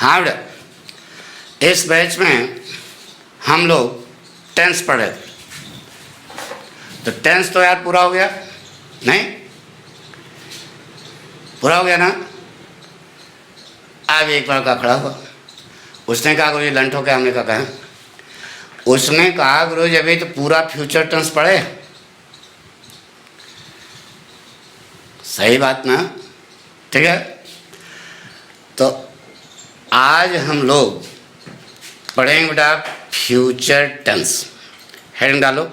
हाँ बेटा, इस बैच में हम लोग टेंस पढ़ रहे थे, तो टेंस तो यार पूरा हो गया नहीं? पूरा हो गया ना? अब एक लड़का खड़ा हुआ, उसने कहा गुरु जी लंट हो गया। हमने कहा उसने कहा गुरु जी अभी तो पूरा फ्यूचर टेंस पढ़े। सही बात ना? ठीक है, तो आज हम लोग पढ़ेंगे बेटा फ्यूचर टेंस। हेडिंग डालो,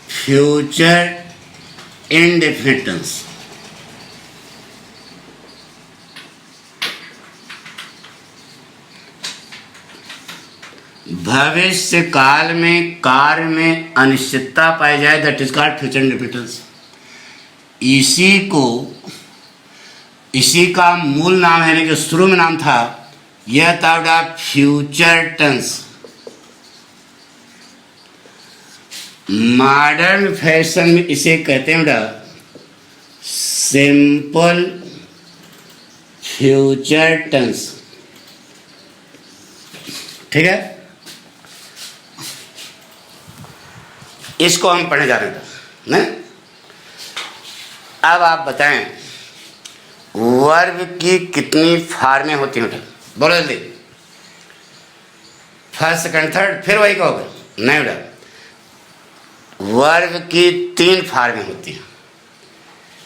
फ्यूचर इंडेफिनिट टेंस। भविष्य काल में कार्य में अनिश्चितता पाई जाए, that is called future indefinite tense. इसी का मूल नाम है, कि शुरू में नाम था, यह था बेटा फ्यूचर टेंस। मॉडर्न फैशन में इसे कहते हैं बेटा सिंपल फ्यूचर टेंस। ठीक है, इसको हम पढ़ने जा रहे हैं ना। अब आप बताएं वर्ब की कितनी फॉर्में होती हैं बेटा? बोलो जल्दी। फर्स्ट सेकंड थर्ड, फिर वही कहोगे? नहीं बेटा, वर्ब की 3 फॉर्में होती हैं।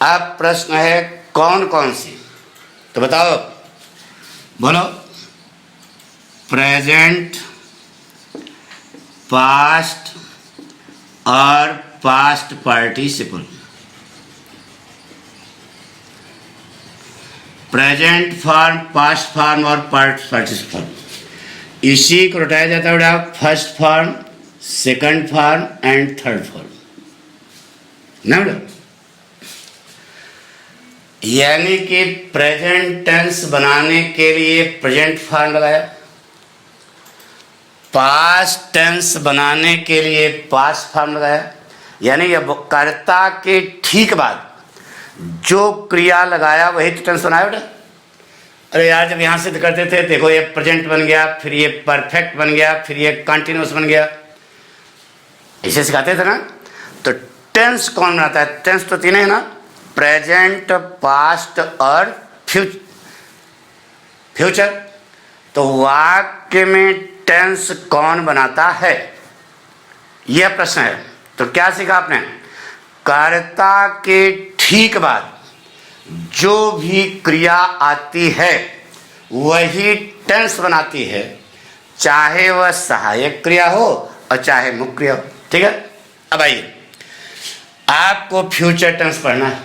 अब प्रश्न है कौन कौन सी, तो बताओ, बोलो। प्रेजेंट, पास्ट और past participle. Present form, past form और पास्ट पार्टिसिपल, इसी को रटाया जाता है बेटा first form, second form and third form ना बेटा। यानी कि प्रेजेंट टेंस बनाने के लिए प्रेजेंट फॉर्म लगाया, पास्ट टेंस बनाने के लिए पास्ट फॉर्म लगाया, यानी यह कर्ता के ठीक बाद जो क्रिया लगाया वही तो टेंस बनाया बेटा। अरे यार जब यहाँ से करते थे, देखो ये प्रेजेंट बन गया, फिर ये परफेक्ट बन गया, फिर ये कंटिन्यूस बन गया, इसे सिखाते थे ना। तो टेंस कौन बनाता है? टेंस तो 3 है ना, प्रेजेंट, पास्ट और फ्यूचर। तो वाक्य में टेंस कौन बनाता है, यह प्रश्न है। तो क्या सीखा आपने? कर्ता के ठीक बाद जो भी क्रिया आती है वही टेंस बनाती है, चाहे वह सहायक क्रिया हो और चाहे मुख्य क्रिया हो। ठीक है, अब आइए आपको फ्यूचर टेंस पढ़ना है।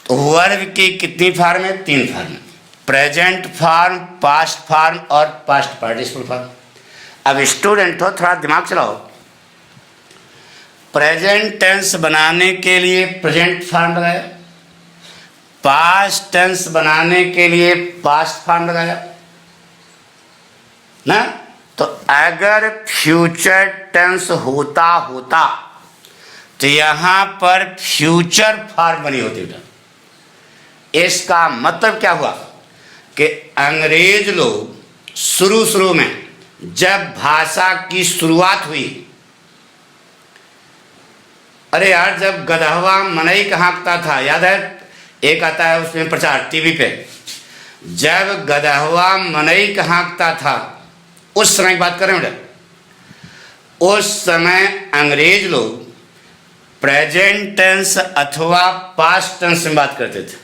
तो वर्ब की कितनी फॉर्म है? 3 form, present form, past form और पास्ट पार्टिसिपल फॉर्म। अब स्टूडेंट हो, थोड़ा दिमाग चलाओ। प्रेजेंट टेंस बनाने के लिए प्रेजेंट फॉर्म लगाया, पास्ट टेंस बनाने के लिए पास्ट फॉर्म लगाया ना। तो अगर फ्यूचर टेंस होता तो यहां पर फ्यूचर फॉर्म बनी होती बेटा। इसका मतलब क्या हुआ कि अंग्रेज लोग शुरू में जब भाषा की शुरुआत हुई, अरे यार जब गदहवा मनई का हाँकता था, याद है? एक आता है उसमें प्रचार टीवी पे, जब गदहवा मनई का हाँकता था, उस समय की बात करें बेटा। उस समय अंग्रेज लोग प्रेजेंट टेंस अथवा पास्ट टेंस में बात करते थे।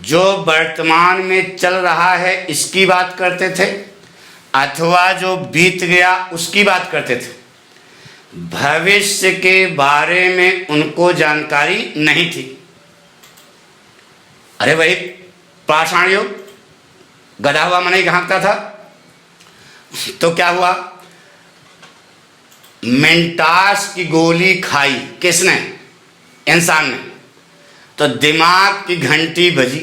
जो वर्तमान में चल रहा है इसकी बात करते थे, अथवा जो बीत गया उसकी बात करते थे। भविष्य के बारे में उनको जानकारी नहीं थी। अरे भाई पाषाण युग, गधा हुआ मनई हाँकता था, तो क्या हुआ? मेंटास की गोली खाई किसने? इंसान ने। तो दिमाग की घंटी बजी।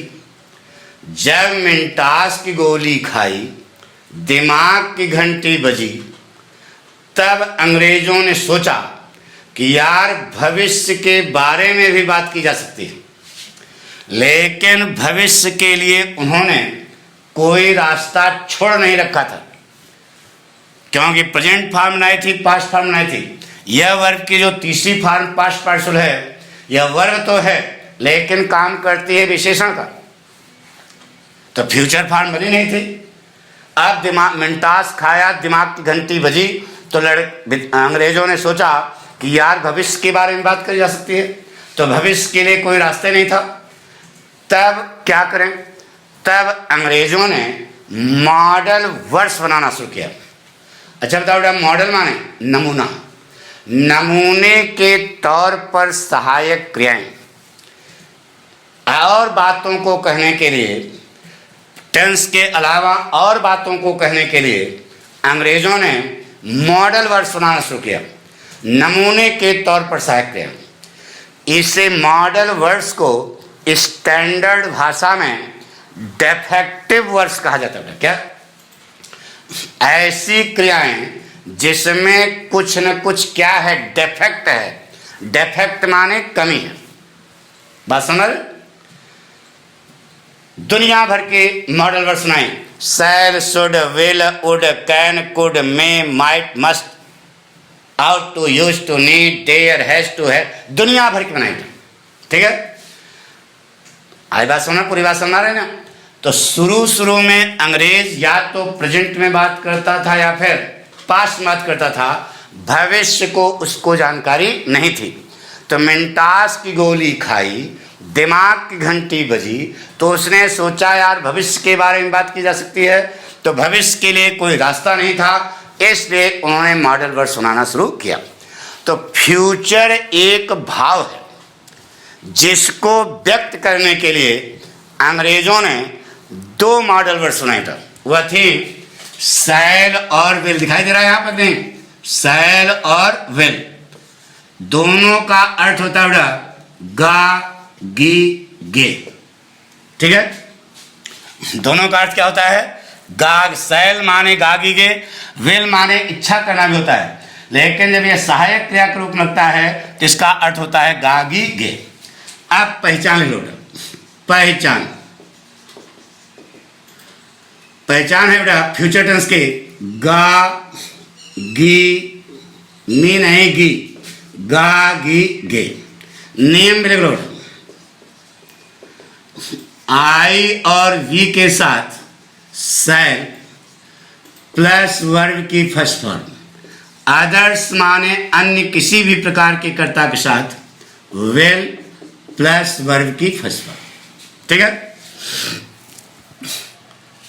जब मेंटास की गोली खाई, दिमाग की घंटी बजी, तब अंग्रेजों ने सोचा कि यार भविष्य के बारे में भी बात की जा सकती है, लेकिन भविष्य के लिए उन्होंने कोई रास्ता छोड़ नहीं रखा था, क्योंकि प्रेजेंट फॉर्म बनाई थी, पास्ट फॉर्म बनाई थी। यह वर्ब की जो तीसरी फॉर्म पास्ट पार्टिसिपल है, यह वर्ब तो है लेकिन काम करती है विशेषण का, तो फ्यूचर फॉर्म बनी नहीं थी। अब दिमाग मिंटास खाया, दिमाग की घंटी बजी, तो अंग्रेजों ने सोचा कि यार भविष्य के बारे में बात करी जा सकती है, तो भविष्य के लिए कोई रास्ते नहीं था। तब क्या करें, तब अंग्रेजों ने मॉडल वर्ड्स बनाना शुरू किया। अच्छा बताओ बेटा, मॉडल माने नमूना, नमूने के तौर पर सहायक क्रियाएं और बातों को कहने के लिए, टेंस के अलावा और बातों को कहने के लिए अंग्रेजों ने मॉडल वर्ड्स बनाना शुरू किया, नमूने के तौर पर सहायक क्रिया। इसे मॉडल वर्ड्स को स्टैंडर्ड भाषा में डेफेक्टिव वर्ड्स कहा जाता है। क्या? ऐसी क्रियाएं जिसमें कुछ न कुछ क्या है, डेफेक्ट है। डेफेक्ट माने कमी है। बात समझ? दुनिया भर के मॉडल वर्ड सुनाए, shall, should, will, would, can, could, may, might, must, ought to, use to, need, dare, has to, है, दुनिया भर के बनाए। ठीक है, आई बात सुना, पूरी बात समझा रहे ना? तो शुरू में अंग्रेज या तो प्रेजेंट में बात करता था या फिर पास्ट में बात करता था, भविष्य को उसको जानकारी नहीं थी। तो मिंटास की गोली खाई, दिमाग की घंटी बजी, तो उसने सोचा यार भविष्य के बारे में बात की जा सकती है, तो भविष्य के लिए कोई रास्ता नहीं था, इसलिए उन्होंने मॉडल वर्ड सुनाना शुरू किया। तो फ्यूचर एक भाव है जिसको व्यक्त करने के लिए अंग्रेजों ने दो मॉडल वर्ड सुनाए था। वह थी शैल और विल। दिखाई दे रहा है यहाँ पर? नहीं, शैल और विल दोनों का अर्थ होता है गा, गी, गे। ठीक है, दोनों का अर्थ क्या होता है? गाग, शैल माने गागी गे, विल माने इच्छा करना भी होता है, लेकिन जब यह सहायक क्रिया के रूप में लगता है तो इसका अर्थ होता है गागी गे। अब पहचान लो, पहचान है बेटा फ्यूचर टेंस के गा, गी, नी नहीं गी, गा, गी, गे। नियम भी लिख लो, आई और वी के साथ शैल प्लस वर्ब की फर्स्ट फॉर्म, अदर्स माने अन्य किसी भी प्रकार के कर्ता के साथ विल प्लस वर्ब की फर्स्ट फॉर्म। ठीक है,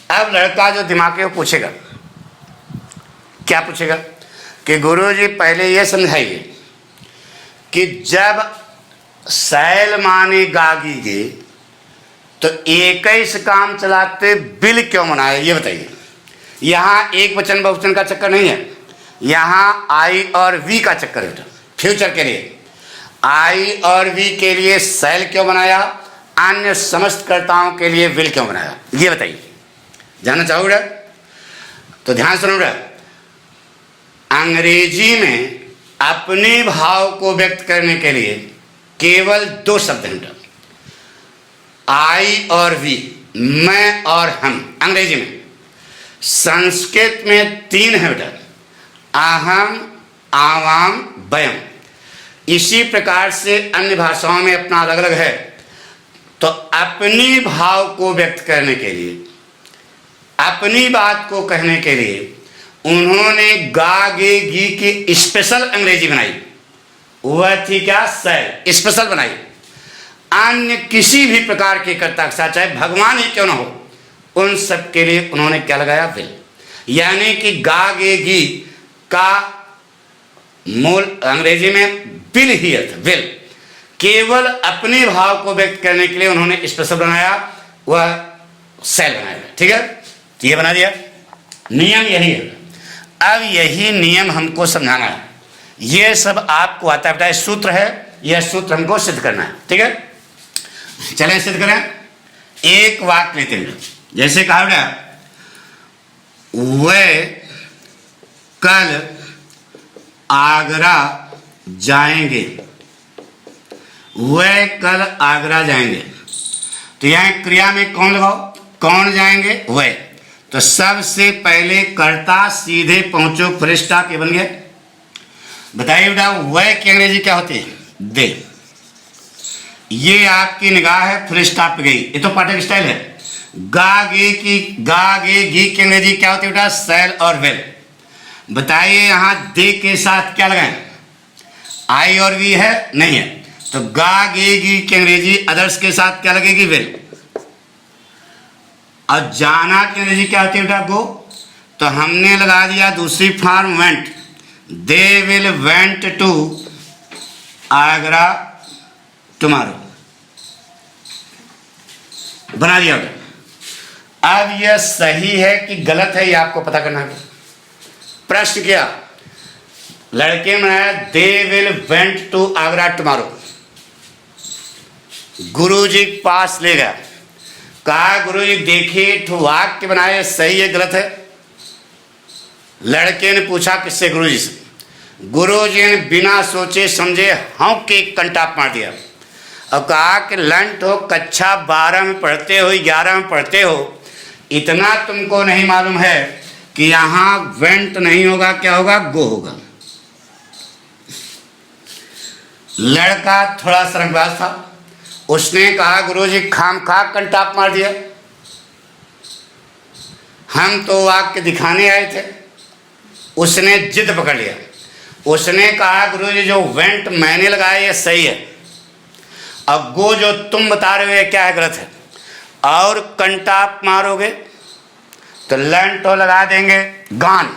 अब लड़का जो दिमाग में पूछेगा, क्या पूछेगा कि गुरुजी पहले ये समझाइए कि जब शैल माने गागी गे तो एक ही से काम चलाते बिल क्यों बनाए, ये बताइए। यहाँ एक वचन बहुवचन का चक्कर नहीं है, यहाँ आई और वी का चक्कर है। फ्यूचर के लिए आई और वी के लिए शैल क्यों बनाया, अन्य समस्त कर्ताओं के लिए विल क्यों बनाया, ये बताइए। जानना चाहोगे? तो ध्यान सुनो। अंग्रेजी में अपने भाव को व्यक्त करने के लिए केवल दो शब्द हैं, आई और वी, मैं और हम। अंग्रेजी में, संस्कृत में तीन है बेटा, अहम, आवाम, वयम। इसी प्रकार से अन्य भाषाओं में अपना अलग अलग है। तो अपनी भाव को व्यक्त करने के लिए, अपनी बात को कहने के लिए उन्होंने गा, गे, गी की स्पेशल अंग्रेजी बनाई। वह थी क्या? शैल, स्पेशल बनाई। अन्य किसी भी प्रकार के कर्ता के साथ, चाहे भगवान ही क्यों ना हो, उन सब के लिए उन्होंने क्या लगाया? विल। यानी कि गा, गे, गी का मूल अंग्रेजी में विल ही अर्थ, विल। केवल अपने भाव को व्यक्त करने के लिए उन्होंने स्पेशल बनाया, वह शैल बनाया। ठीक है, तो ये बना दिया। नियम यही है। अब यही नियम हमको समझाना है। ये सब आपको आता है बेटा, सूत्र है, यह सूत्र हमको सिद्ध करना है। ठीक है, चलें सिद्ध करें। एक वाक्य लेते हैं, जैसे कहा बेटा, वे कल आगरा जाएंगे, वह कल आगरा जाएंगे। तो यहाँ क्रिया में कौन लगाओ, कौन जाएंगे, वह। तो सबसे पहले कर्ता सीधे पहुंचो फुल स्टॉप, ये बन गया। बताइए बेटा वह की अंग्रेजी क्या होती है, दे। ये आपकी निगाह है फुल स्टॉप पे गई, ये तो पाठक स्टाइल है। गा गे गी की अंग्रेजी क्या होती है बेटा, सेल और वेल। बताइए यहाँ दे के साथ क्या लगाएं, आई और वी है, नहीं है। तो गा गे गी की अंग्रेजी अदर्स के साथ क्या लगेगी, वेल। और जाना की अंग्रेजी क्या होती है बेटा, गो। तो हमने लगा दिया दूसरी form went, they will went to Agra tomorrow, बना दिया बेटा। अब यह सही है कि गलत है, ये आपको पता करना है। प्रश्न किया, लड़के ने बनाया they will went to Agra tomorrow. गुरुजी के पास ले गया, कहा गुरुजी देखिए तो वाक्य बनाए, सही है गलत है। लड़के ने पूछा किससे, गुरुजी से। गुरुजी ने बिना सोचे समझे हाँ के कंटाप मार दिया और कहा कि लंट हो, कक्षा 12 में पढ़ते हो, 11 में पढ़ते हो, इतना तुमको नहीं मालूम है कि यहाँ वेंट नहीं होगा, क्या होगा, गो होगा। लड़का थोड़ा शर्मबाज था, उसने कहा गुरुजी खामखा कंटाप मार दिया, हम तो वाक्य दिखाने आए थे। उसने जिद पकड़ लिया, उसने कहा गुरुजी जो वेंट मैंने लगाया ये सही है, अब गो जो तुम बता रहे हो ये क्या है, गलत है। और कंटाप मारोगे तो लर्न तो लगा देंगे गान,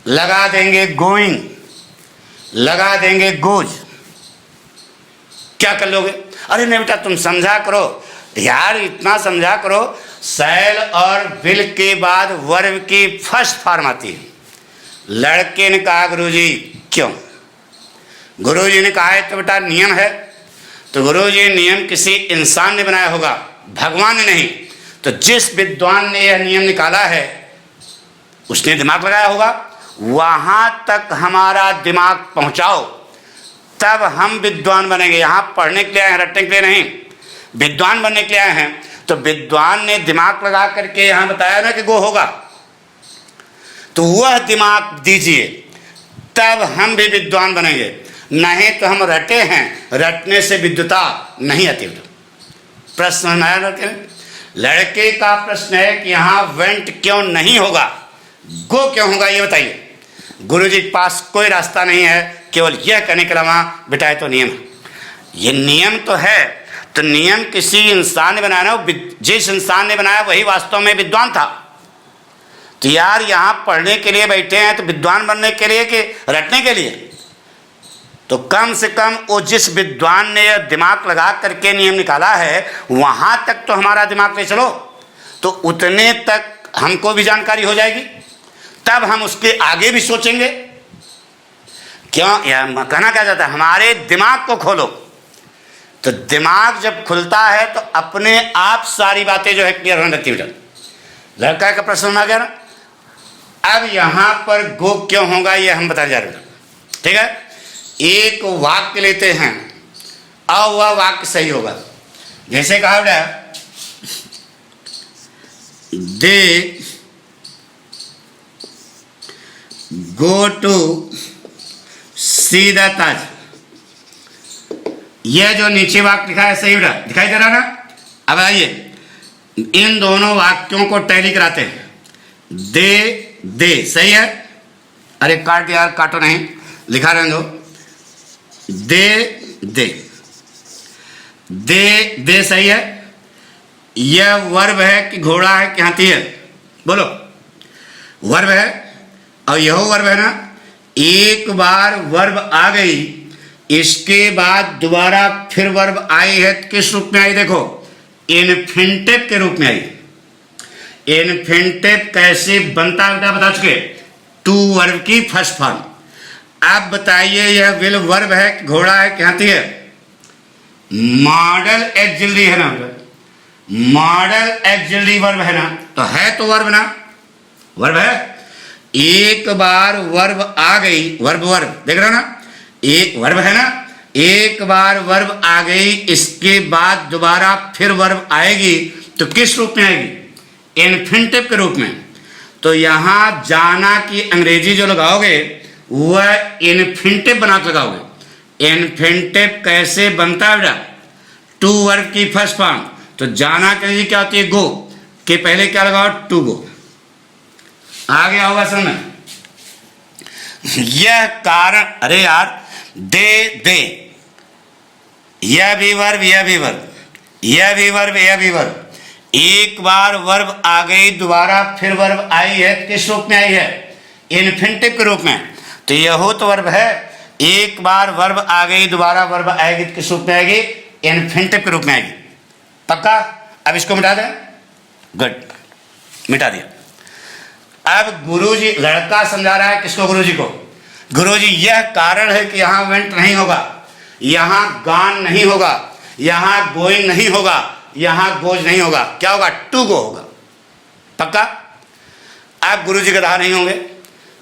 लगा देंगे गोइंग, लगा देंगे गोज, क्या कर लोगे। अरे नहीं बेटा तुम समझा करो यार, इतना समझा करो। सैल और विल के बाद वर्ब की फर्स्ट फॉर्म आती है। लड़के ने कहा गुरुजी क्यों, गुरुजी ने कहा है तो बेटा नियम है। तो गुरुजी नियम किसी इंसान ने बनाया होगा, भगवान ने नहीं। तो जिस विद्वान ने यह नियम निकाला है उसने दिमाग लगाया होगा, वहां तक हमारा दिमाग पहुंचाओ तब हम विद्वान बनेंगे। यहाँ पढ़ने के लिए आए हैं, रटने के लिए नहीं, विद्वान बनने के लिए आए हैं। तो विद्वान ने दिमाग लगा करके यहाँ बताया ना कि गो होगा, तो वह दिमाग दीजिए तब हम भी विद्वान बनेंगे। नहीं तो हम रटे हैं, रटने से विद्वता नहीं आती। प्रश्न आया लड़के ने, लड़के का प्रश्न है कि यहाँ वेंट क्यों नहीं होगा, गो क्यों होगा, ये बताइए। गुरुजी के पास कोई रास्ता नहीं है, केवल यह कहने के अलावा बेटा ये तो नियम है। ये नियम तो है, तो नियम किसी इंसान ने बनाया ना, जिस इंसान ने बनाया वही वास्तव में विद्वान था। तो यार यहाँ पढ़ने के लिए बैठे हैं तो विद्वान बनने के लिए कि रटने के लिए। तो कम से कम वो जिस विद्वान ने दिमाग लगा करके नियम निकाला है वहां तक तो हमारा दिमाग ले चलो, तो उतने तक हमको भी जानकारी हो जाएगी, तब हम उसके आगे भी सोचेंगे। क्यों कहना क्या चाहता है, हमारे दिमाग को खोलो। तो दिमाग जब खुलता है तो अपने आप सारी बातें जो है क्लियर होने लगती है। लड़का का प्रश्न आ गया ना। अब यहां पर गो क्यों होगा ये हम बता जा रहे हैं, ठीक है। एक वाक्य लेते हैं और वह वाक्य सही होगा। जैसे कहा बेटा दे गो टू सी द ताज, यह जो नीचे वाक्य लिखा है सही बेटा, दिखाई दे रहा ना। अब आइए इन दोनों वाक्यों को टैली कराते हैं। दे सही है, अरे काट यार, काटो नहीं, लिखा रहने दो। दे सही है। यह वर्ब है कि घोड़ा है कि हाथी है, बोलो। वर्ब है और यह वर्ब है ना। एक बार वर्ब आ गई, इसके बाद दोबारा फिर वर्ब आई है, किस रूप में आई, देखो इन्फिनिटिव के रूप में आई। इन्फिनिटिव कैसे बनता है बेटा बता चुके, टू वर्ब की फर्स्ट फॉर्म। अब बताइए यह विल वर्ब है कि घोड़ा है कि हाथी है। मॉडल एक्सिलरी है ना, मॉडल एक्सिलरी वर्ब है ना, तो है तो वर्ब ना, वर्ब है। एक बार वर्ब आ गई, वर्ब देख रहे हो ना, एक वर्ब है ना, एक बार वर्ब आ गई, इसके बाद दोबारा फिर वर्ब आएगी तो किस रूप में आएगी? इन्फिनिटिव के रूप में। तो यहां जाना की अंग्रेजी जो लगाओगे वह इन्फिनिटिव बना के लगाओगे। इन्फिनिटिव कैसे बनता है बेटा? टू वर्ब की फर्स्ट फॉर्म। तो जाना के लिए क्या होती है? गो के पहले क्या लगाओ? To go. आ गया होगा समझ में? यह कारण, अरे यार, दे, यह भी वर्ब, यह भी वर्ब, यह भी वर्ब, यह भी वर्ब। एक बार वर्ब आ गई, दोबारा फिर वर्ब आई है, किस रूप में आई है? इन्फिनिटिव के रूप में। तो यह तो वर्ब है, एक बार वर्ब आ गई, दोबारा वर्ब आएगी तो किस रूप में आएगी? इन्फिनिटिव के रूप में आएगी। पक्का? अब इसको मिटा दें। गुड, मिटा दिया। अब गुरुजी, लड़का समझा रहा है किसको? गुरुजी को। गुरुजी, यह कारण है कि यहां वेंट नहीं होगा, यहां गान नहीं होगा, यहां गोइंग नहीं होगा, यहां गोज नहीं होगा। क्या होगा? टू गो होगा। पक्का? आप गुरुजी गधा नहीं होंगे,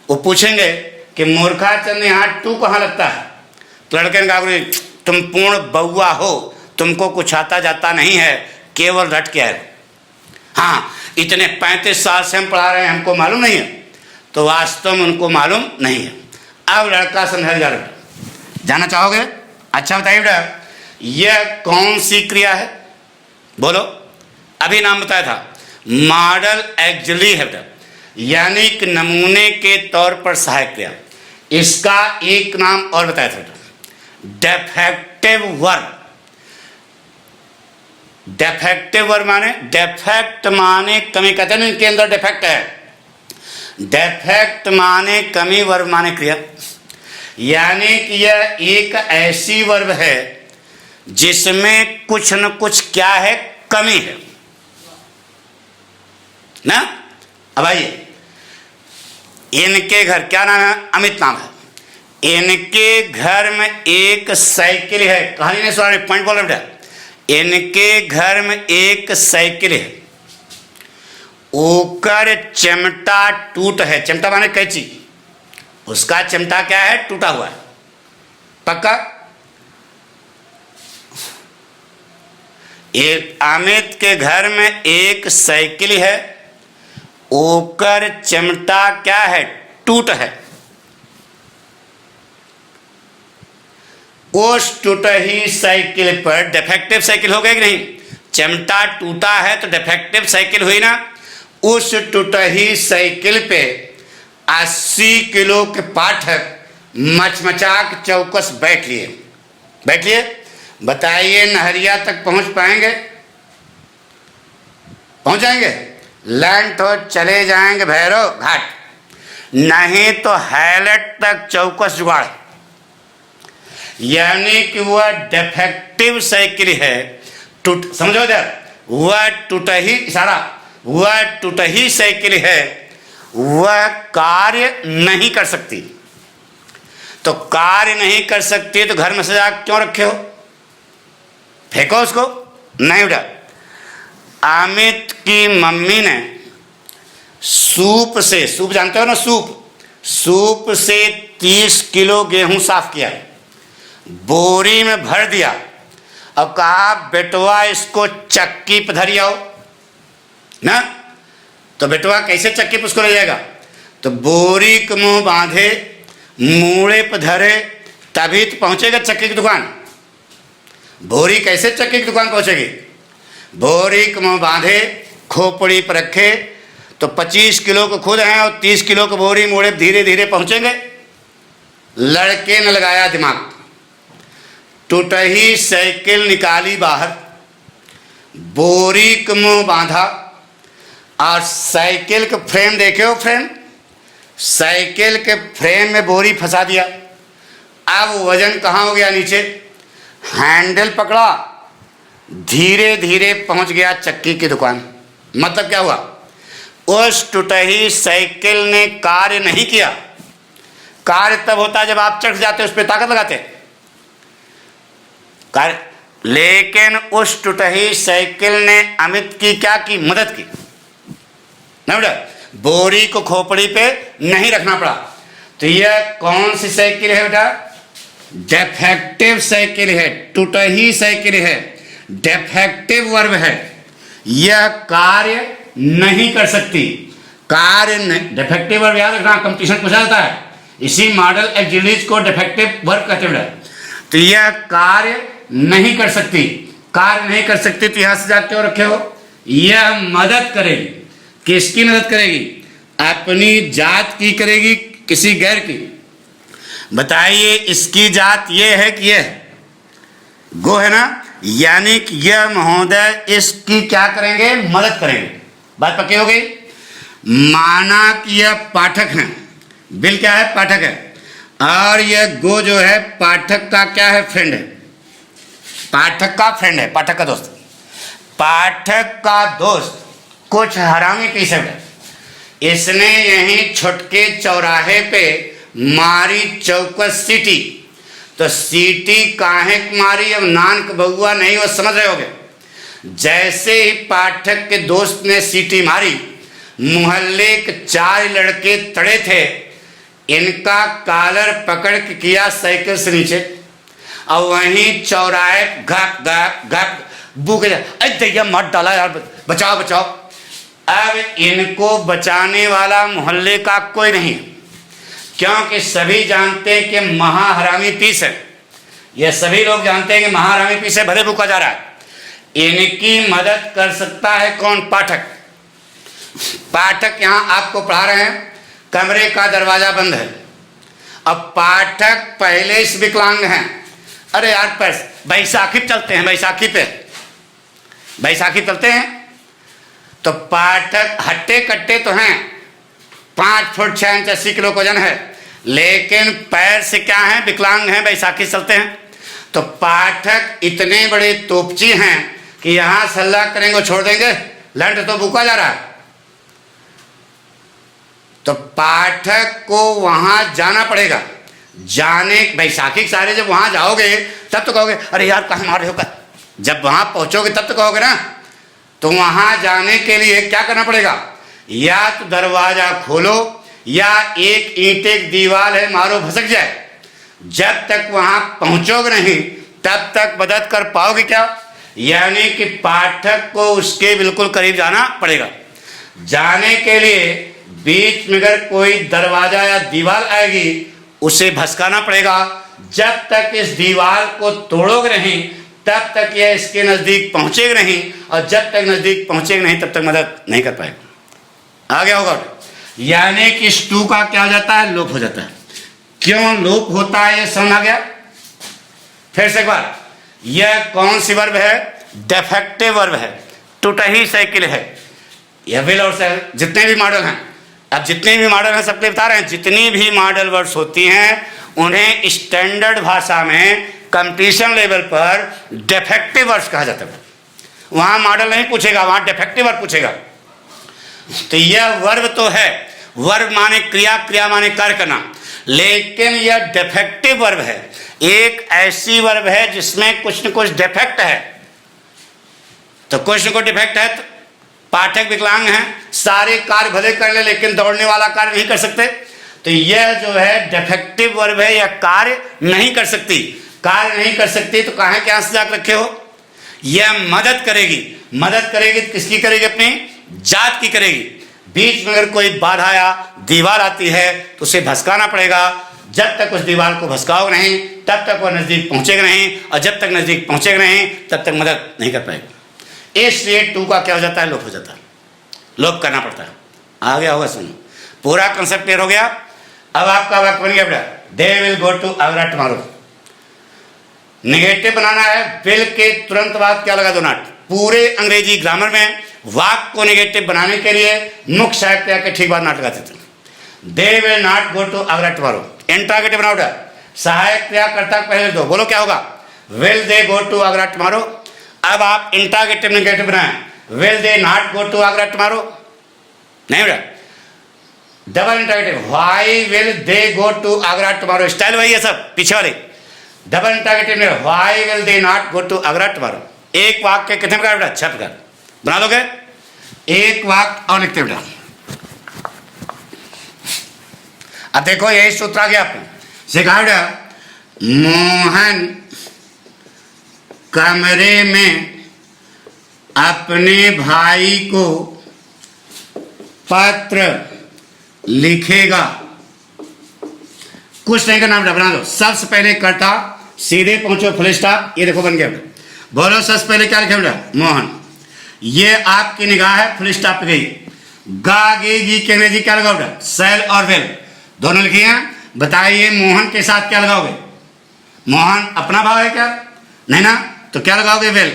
वो पूछेंगे कि मूर्खाचंद यहां टू कहां लगता है? तो लड़के ने कहा, गुरुजी तुम पूर्ण बउआ हो, तुमको कुछ आता जाता नहीं है, केवल रट के है। हाँ, इतने 35 साल से हम पढ़ा रहे हैं, हमको मालूम नहीं है। तो वास्तव में उनको मालूम नहीं है। अब लड़का समझ जा रहा, जाना चाहोगे? अच्छा बताइए बेटा, यह कौन सी क्रिया है? बोलो। अभी नाम बताया था, मॉडल एक्सिलरी है बेटा, यानी कि नमूने के तौर पर सहायक क्रिया। इसका एक नाम और बताया था बेटा, डेफेक्टिव वर्ब। डेफेक्टिव वर्ब माने, डेफेक्ट माने कमी, कहते हैं इनके अंदर डिफेक्ट है। डेफेक्ट माने कमी, वर्ब माने क्रिया। यानी कि यह एक ऐसी वर्ब है जिसमें कुछ न कुछ क्या है? कमी है ना। अब आइए, इनके घर, क्या नाम है? अमित नाम है। इनके घर में एक साइकिल है। कहानी ने सुना, पॉइंट बोल रहे बेटा। इनके घर में एक साइकिल है, ओकर चिमटा टूट है। चिमटा माने कैंची, उसका चिमटा क्या है? टूटा हुआ है। पक्का? एक अमित के घर में एक साइकिल है, ओकर चिमटा क्या है? टूट है। उस टूटी साइकिल पर, डिफेक्टिव साइकिल हो गई कि नहीं? चिमटा टूटा है तो डिफेक्टिव साइकिल हुई ना। उस टूटी साइकिल पे 80 किलो के पाठक मचमचाक चौकस बैठ लिए। बताइए, नहरिया तक पहुंच पाएंगे? पहुंच जाएंगे? लैंड तो चले जाएंगे भैरव घाट, नहीं तो हैलट तक चौकस जुगाड़। यानी कि वह डिफेक्टिव साइकिल है, टूट, समझो इधर, वह टूटी, इशारा, वह टूटी साइकिल है, वह कार्य नहीं कर सकती। तो कार्य नहीं कर सकती तो घर में सजा क्यों रखे हो? फेंको उसको। नहीं बेटा, अमित की मम्मी ने सूप से, सूप जानते हो ना, सूप से 30 किलो गेहूं साफ किया, बोरी में भर दिया और कहा बेटवा इसको चक्की पर धरी आओ ना। तो बेटवा कैसे चक्की पर उसको ले जाएगा? तो बोरी के मुंह बांधे, मूड़े पर धरे, तभी तो पहुंचेगा चक्की की दुकान। बोरी कैसे चक्की की दुकान पहुंचेगी? बोरी के मुंह बांधे, खोपड़ी पर रखे, तो 25 किलो को खुद हैं और 30 किलो को बोरी मोड़े, धीरे धीरे पहुंचेंगे। लड़के ने लगाया दिमाग, टूटी साइकिल निकाली बाहर, बोरी के मुंह बांधा और साइकिल के फ्रेम देखे हो? फ्रेम, साइकिल के फ्रेम में बोरी फंसा दिया। अब वजन कहाँ हो गया? नीचे। हैंडल पकड़ा, धीरे धीरे पहुंच गया चक्की की दुकान। मतलब क्या हुआ? उस टूटी साइकिल ने कार्य नहीं किया। कार्य तब होता जब आप चढ़ जाते, उस पर ताकत लगाते कार्य। लेकिन उस टूटी साइकिल ने अमित की क्या की? मदद की ना बेटा। बोरी को खोपड़ी पे नहीं रखना पड़ा। तो यह कौन सी साइकिल है बेटा? डिफेक्टिव साइकिल है, टूटही साइकिल है, डिफेक्टिव वर्ब है। यह कार्य नहीं कर सकती, कार्य नहीं। डिफेक्टिव वर्ब याद रखना, कंपटीशन पूछा जाता है, इसी मॉडल एक्सिलरीज को डिफेक्टिव वर्ब कहते हैं। तो यह कार्य नहीं कर सकती, कार्य नहीं कर सकती, तो यहां से जाके और रखे हो, यह मदद करेगी। किसकी मदद करेगी? अपनी जात की करेगी, किसी गैर की। बताइए इसकी जात ये है कि यह गो है ना, यानी कि यह महोदय इसकी क्या करेंगे? मदद करेंगे। बात पक्की हो गई। माना कि यह पाठक है, बिल क्या है? पाठक है, और यह गो जो है पाठक का क्या है? फ्रेंड है, पाठक का फ्रेंड है, पाठक का दोस्त। पाठक का दोस्त कुछ हरामी पीस है, इसने यहीं छुटके चौराहे पे मारी चौकस सीटी। तो सीटी काहे मारी? अब नान बउआ नहीं, वो समझ रहे होगे। जैसे ही पाठक के दोस्त ने सीटी मारी, मोहल्ले के 4 लड़के तड़े थे, इनका कॉलर पकड़ के किया साइकिल से नीचे, और वहीं चौराहे घप घप घप बूके, अरे दैया मत डाला यार, बचाओ बचाओ। अब इनको बचाने वाला मोहल्ले का कोई नहीं, क्योंकि सभी जानते हैं कि महाहरामी पीस है। ये सभी लोग जानते हैं कि महाहरामी पीस है, भले भूखा जा रहा है। इनकी मदद कर सकता है कौन? पाठक। पाठक यहाँ आपको पढ़ा रहे हैं, कमरे का दरवाजा बंद है। अब पाठक पहले से विकलांग हैं। अरे यार बैसाखी चलते हैं, बैसाखी पे बैसाखी चलते हैं। तो पाठक हट्टे कट्टे तो हैं, 5 फुट 6 इंच 80 किलो का वजन है, लेकिन पैर से क्या है? विकलांग हैं, बैसाखी चलते हैं। तो पाठक इतने बड़े तोपची हैं कि यहाँ सल्ला करेंगे छोड़ देंगे, लंड तो भूखा जा रहा है। तो पाठक को वहां जाना पड़ेगा। जाने बैसाखी सारे जब वहां जाओगे तब तो कहोगे अरे यार कहाँ मार रहे हो। जब वहां पहुंचोगे तब तो कहोगे ना। तो वहां जाने के लिए क्या करना पड़ेगा? या तो दरवाजा खोलो, या एक ईंटे की दीवार है मारो भसक जाए। जब तक वहां पहुंचोगे नहीं तब तक मदद कर पाओगे क्या? यानी कि पाठक को उसके बिल्कुल करीब जाना पड़ेगा। जाने के लिए बीच में अगर कोई दरवाजा या दीवार आएगी उसे भसकाना पड़ेगा। जब तक इस दीवार को तोड़ोगे नहीं तब तक यह इसके नज़दीक पहुंचेगा नहीं, और जब तक नज़दीक पहुंचेगा नहीं तब तक मदद नहीं कर पाएगा। आ गया होगा? यानी कि इस टू का क्या हो जाता है? लोप हो जाता है। क्यों लोप होता है ये समझ आ गया? फिर से एक बार, यह कौन सी वर्ब है? डिफेक्टिव वर्ब है, टूटही साइकिल है। यह विल और सेल जितने भी मॉडल हैं, अब जितने भी मॉडल हैं सबके बता रहे हैं, जितनी भी मॉडल वर्ड्स होती हैं उन्हें स्टैंडर्ड भाषा में कंपटीशन लेवल पर डिफेक्टिव वर्ड्स कहा जाता है। वहाँ मॉडल नहीं पूछेगा, वहाँ डिफेक्टिव वर्ब पूछेगा। तो यह वर्ब तो है, वर्ब माने क्रिया, क्रिया माने कार्य करना, लेकिन यह डिफेक्टिव वर्ब है। एक ऐसी वर्ब है जिसमें कुछ न कुछ डिफेक्ट है। तो कुछ न कुछ डिफेक्ट है। तो पाठक विकलांग हैं, सारे कार्य भले कर ले लेकिन दौड़ने वाला कार्य नहीं कर सकते। तो यह जो है डिफेक्टिव वर्ब है, यह कार्य नहीं कर सकती। कार्य नहीं कर सकती तो कहाँ क्या से जाकर रखे हो? यह मदद करेगी। मदद करेगी तो किसकी करेगी? अपनी जात की करेगी। बीच में अगर कोई बाधा या दीवार आती है तो उसे भसकाना पड़ेगा। जब तक उस दीवार को भसकाओ नहीं तब तक वह नज़दीक पहुंचेगा नहीं, और जब तक नज़दीक पहुंचेगा नहीं तब तक मदद नहीं कर पाएगा। इसलिए टू का क्या हो जाता है? लोप हो जाता है, लोप करना पड़ता है। आ गया होगा? सुनो, पूरा कंसेप्ट क्लियर हो गया। अब आपका वाक्य बन गया बेटा, they will go to Agra tomorrow. Negative बनाना है, विल के तुरंत बाद क्या लगा दो? नॉट। पूरे अंग्रेजी ग्रामर में वाक्य को नेगेटिव बनाने के लिए मुख्य सहायक क्रिया के ठीक बाद नॉट लगाते थे। They will not go to Agra tomorrow. Interrogative बनाओ बेटा, सहायक क्रिया कर्ता पहले दो, बोलो क्या होगा? Will they go to Agra tomorrow. अब आप इंट्रोगेटिव नेगेटिव बनाएं, will they not go to Agra tomorrow? नहीं बेटा, double interrogative, why will they go to Agra tomorrow? Style वही है सब पीछे वाले। डबल इंट्रोगेटिव में why will they not go to Agra tomorrow. एक वाक्य कितने प्रकार बेटा? 6 प्रकार बना लोगे। एक वाक्य और लिखते बेटा, अब देखो यही सूत्र आ गया आपको, सिखा बेटा, मोहन कमरे में अपने भाई को पत्र लिखेगा। कुछ नहीं करना बेटा, बना दो। सबसे पहले कर्ता, सीधे पहुंचो, फुल स्टॉप, ये देखो बन गया बेटा। बोलो सबसे पहले क्या लिखे बेटा? मोहन। ये आपकी निगाह है, फुल स्टॉप पे गई। गा गे गी के अंग्रेजी क्या लगाओ बेटा? सेल और वेल दोनों लिखी हैं। बताइए मोहन के साथ क्या लगाओगे? मोहन अपना भाव है क्या? नहीं ना, तो क्या लगाओगे? वेल।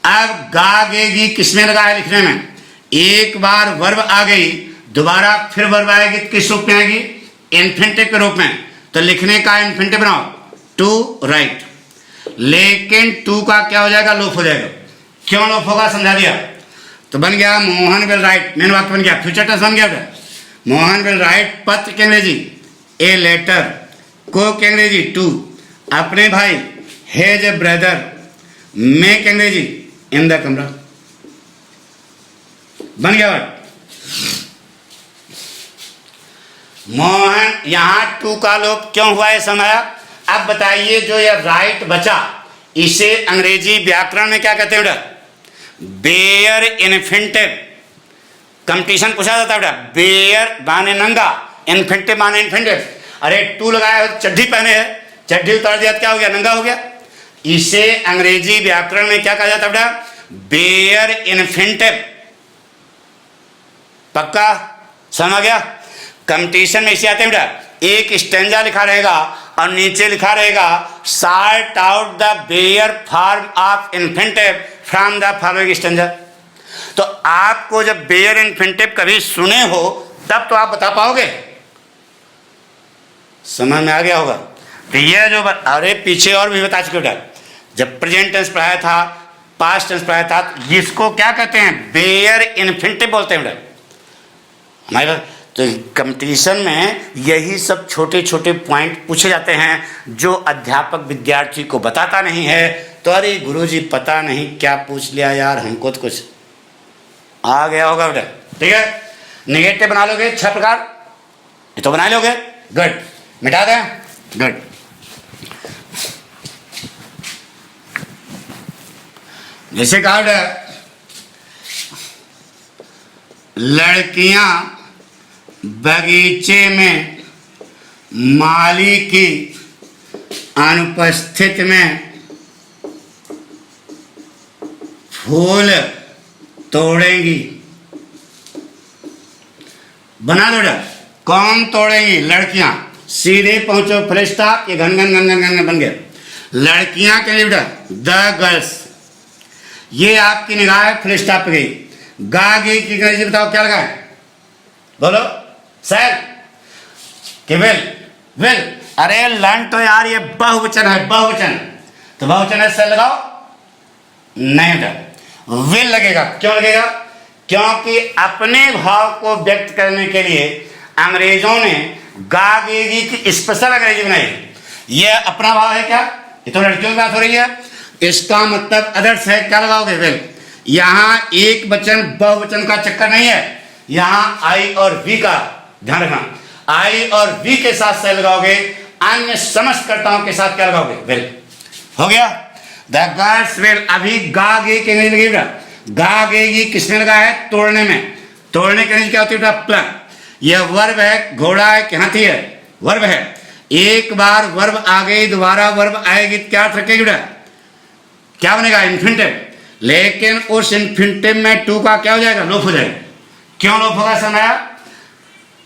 अब गा गे गी किसमें लगा है लिखने में? एक बार वर्ब आ गई, दोबारा फिर वर्ब आएगी तो किस रूप में आएगी? इन्फिनिटिव के रूप में। तो लिखने का इन्फिनिटिव बनाओ, टू राइट। लेकिन टू का क्या हो जाएगा? लोप हो जाएगा। क्यों लोप होगा समझा दिया। तो बन गया मोहन विल राइट, मेन वाक्य बन गया, फ्यूचर टेंस बन गया बेटा। मोहन विल राइट, पत्र के अंग्रेजी ए लेटर, को के अंग्रेजी टू, अपने भाई हेज ए ब्रदर, मे के अंग्रेजी इन द कमरा। बन गया वर्ड। मोहन, यहां टू का लोप क्यों हुआ है समझाया। अब बताइए जो ये राइट बचा, इसे अंग्रेजी व्याकरण में क्या कहते हैं बेटा? Bare infinitive. कंपटीशन पूछा जाता है बेटा, बेयर माने नंगा, इन्फिनिटिव माने इन्फिनिटिव। अरे टू लगाया हो, चड्ढी पहने है, चड्ढी उतार दिया तो क्या हो गया? नंगा हो गया। इसे अंग्रेजी व्याकरण में क्या कहा जाता है बेटा? Bare infinitive. पक्का समझ गया। कंपटीशन में इसे आते हैं बेटा, एक स्टेंजा लिखा रहेगा और नीचे लिखा रहेगा sort out the bare form of infinitive from the following stanza. तो आपको जब बेयर इन्फिनिटिव कभी सुने हो तब तो आप बता पाओगे। समझ में आ गया होगा। तो ये जो अरे पीछे और भी बता चुके बेटा, जब प्रेजेंट टेंस पढ़ाया था, पास्ट टेंस पढ़ाया था, इसको क्या कहते हैं? बेयर इन्फिनिटिव बोलते हैं बेटा हमारे। तो कंपटीशन में यही सब छोटे छोटे पॉइंट पूछे जाते हैं जो अध्यापक विद्यार्थी को बताता नहीं है। तो अरे गुरुजी पता नहीं क्या पूछ लिया यार, हमको तो कुछ आ गया होगा बेटा। ठीक है, नेगेटिव बना लोगे 6 प्रकार, ये तो बना लोगे, गुड। मिटा दें, गुड। जैसे कहा बेटा, लड़कियां बगीचे में माली की अनुपस्थिति में फूल तोड़ेंगी। बना दो बेटा, कौन तोड़ेंगी? लड़कियां। सीधे पहुंचो, फुल स्टॉप, ये घन घन घन घन घन बन गया। लड़कियां के लिए बेटा द गर्ल्स, ये आपकी निगाह है, फुल स्टॉप पे गई। गा गी की अंग्रेजी बताओ क्या लगा है? बोलो सर कि विल। विल, अरे लर्न तो यार ये बहुवचन है, बहुवचन। तो बहुवचन है, सेल लगाओ। नहीं बेटा, विल लगेगा। क्यों लगेगा? क्योंकि अपने भाव को व्यक्त करने के लिए अंग्रेजों ने गा गी की स्पेशल अंग्रेजी बनाई। ये अपना भाव है क्या? ये तो लड़कियों की बात हो रही है, इसका मतलब अदर्स है, क्या लगाओगे? विल। यहां एक वचन बहुवचन का चक्कर नहीं है, यहां आई और वी का ध्यान रखना। आई और वी के साथ सेल लगाओगे, अन्य समस्तकर्ताओं के साथ क्या लगाओगे? विल। हो गया। The girls will. अभी गा गे के अंग्रेजी लगेगा, गा गेगी किसने लगा है? तोड़ने में। तोड़ने के अंग्रेजी क्या होती है? प्लग। यह वर्ब है, घोड़ा है कि हाथी है? वर्ब है। एक बार वर्ब आ गई, दोबारा वर्ब आएगी तो क्या रखेगी बेटा? क्या बनेगा? इन्फिनिटिव। लेकिन उस इन्फिनिटिव में टू का क्या हो जाएगा? लोप हो जाएगा। क्यों लोप होगा समझाया।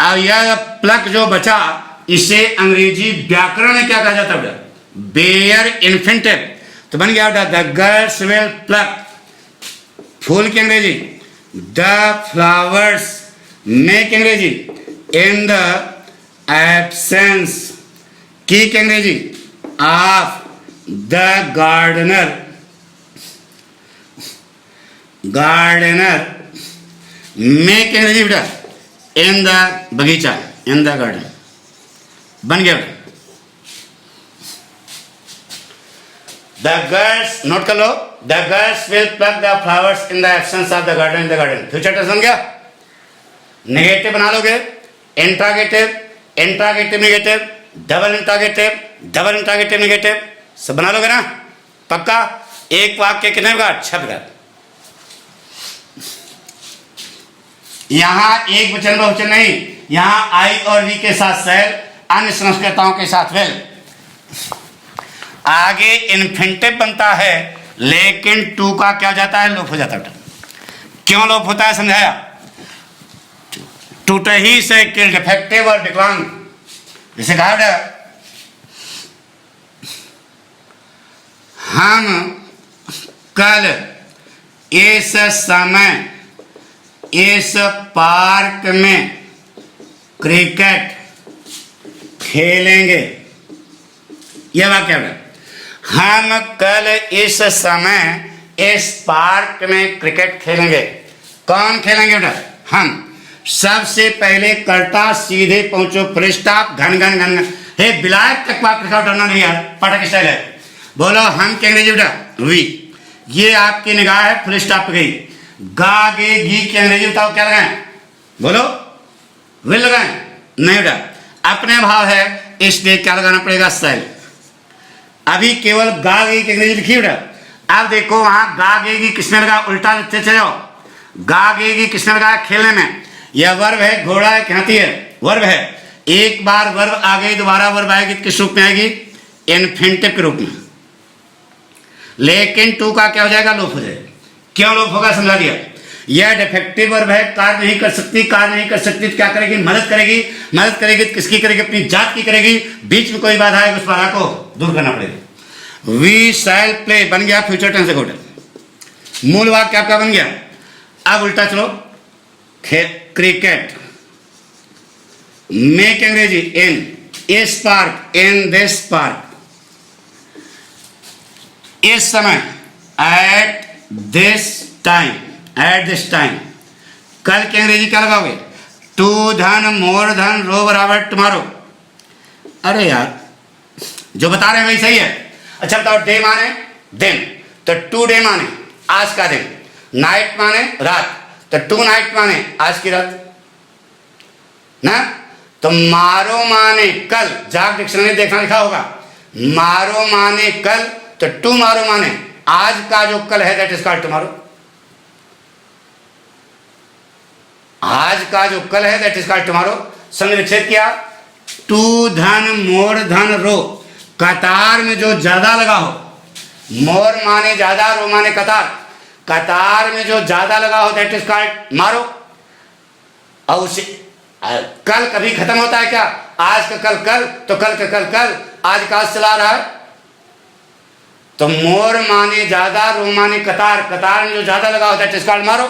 अब यह प्लग जो बचा, इसे अंग्रेजी व्याकरण में क्या कहा जाता है? Bare infinitive. तो बन गया बेटा द गर्ल्स विल प्लग। फूल की अंग्रेजी द फ्लावर्स। मे की अंग्रेजी इन द एब्सेंस। की अंग्रेजी ऑफ द गार्डनर। गार्डनर। मे की अंग्रेजी बेटा इन द बगीचा, इन द गार्डन। बन गया बेटा। द गर्ल्स, नोट कर लो, the girls will plug the flowers in the absence of the garden, in the garden. Future tense बन गया। नेगेटिव बना लोगे, interrogative, interrogative negative, double interrogative, double interrogative negative, सब बना लोगे ना पक्का? एक वाक्य कितने प्रकार? 6 प्रकार। यहां एक वचन बहुवचन नहीं, यहां आई और वी के साथ सेल, अन्य संस्कृताओं के साथ वेल। आगे इन्फिनिटिव बनता है लेकिन टू का क्या हो जाता है? लोप हो जाता है। क्यों लोप होता है समझाया? टूटे ही से किल, डिफेक्टिव और विकलांग, जैसे कहा बेटा हम कल इस समय इस पार्क में क्रिकेट खेलेंगे। यह वाक्य है, हम कल इस समय इस पार्क में क्रिकेट खेलेंगे। कौन खेलेंगे बेटा? हम। सबसे पहले कर्ता सीधे पहुंचो, फुल स्टॉप, घन घन घन घन। हे विलायक तक वाक्य का उठाना नहीं यार, पटक स्टाइल है। बोलो हम क्या अंग्रेजी बेटा? वी। ये आपकी निगाह है, फुल स्टॉप पे गई। गा गे घी की अंग्रेजी बताओ क्या लगाएं? बोलो विल लगाएं? नहीं बेटा, अपने भाव है इसलिए क्या लगाना पड़ेगा? स्टाइल। अभी केवल गा गे की अंग्रेजी लिखी बेटा। अब देखो वहां गा गे की किसने लगा? उल्टा लिखते चले जाओ। गा गे की किसने लगाया? खेलने में। यह वर्ब है, घोड़ा है कि हाथी है? वर्ब है। एक बार वर्ब आ गई, दोबारा वर्ब आएगी किस रूप में आएगी? इन्फिनिटिव के रूप में। लेकिन टू का क्या हो जाएगा? लोप हो जाएगा। क्यों लोप होगा समझा दिया। यह डिफेक्टिव वर्ब है, कार्य नहीं कर सकती। कार्य नहीं कर सकती तो क्या करेगी? मदद करेगी। मदद करेगी तो किसकी करेगी? अपनी जात की करेगी। बीच में कोई बाधा है, उस बाधा को दूर करना पड़ेगा। वी शैल प्ले बन गया फ्यूचर टेंस गुड। मूल वाक्य आपका बन गया। अब उल्टा चलो, क्रिकेट मेक अंग्रेजी इन इस पार्क, इन दिस पार्क, इस समय, eight this time, eight this time. कल की अंग्रेजी क्या लगाओगे? टू धन, मोर धन, रो बराबर टुमारो। अरे यार जो बता रहे हैं वही सही है। अच्छा बताओ, डे माने दिन, तो टू डे माने आज का दिन। नाइट माने रात, तो टू नाइट माने आज की रात ना। तो मारो माने कल, जाग डिक्शनरी देखना लिखा होगा। मारो माने कल, तो टू मारो माने आज का जो कल है, दैट इज कॉल्ड टुमारो। आज का जो कल है दैट इज कॉल्ड टुमारो। संग विच्छेद किया। टू धन, मोर धन, रो। कतार में जो ज्यादा लगा हो, मोर माने ज्यादा, रो माने कतार। कतार में जो ज्यादा लगा हो दैट इज कॉल्ड मारो। और उसे कल कभी खत्म होता है क्या? आज का कल कल, तो कल का कल कल, आज का आज चला रहा है। तो मोर माने ज्यादा, रो माने कतार। कतार में जो ज्यादा लगा हो दैट इज कॉल्ड मारो।